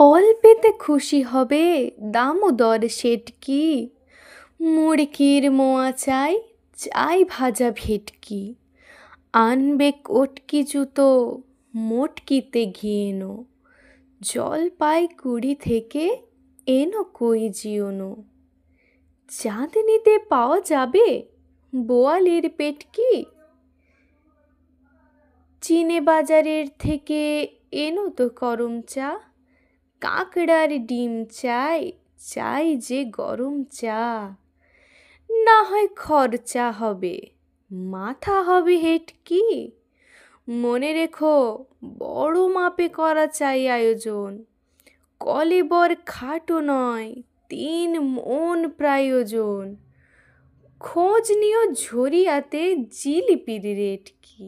অল্পেতে খুশি হবে দামোদর সেটকি। মুড়কির মোয়া চাই, চাই ভাজা ভেটকি। আনবে কটকি জুতো, মোটকিতে ঘি এনো। জলপাইগুড়ি থেকে এনো কই জিওনো। চাঁদনিতে পাওয়া যাবে বোয়ালের পেটকি। চিনে বাজারের থেকে এনো তো করম চা। কাঁকড়ার ডিম চাই, চাই যে গরম চা। না হয় খরচা হবে, মাথা হবে হেঁটকি। মনে রেখো বড় মাপে করা চাই আয়োজন। কলেবর খাটো নয়, 3 মণ প্রয়োজন। খোঁজ নিও ঝরিয়াতে জিলিপির রেট কি।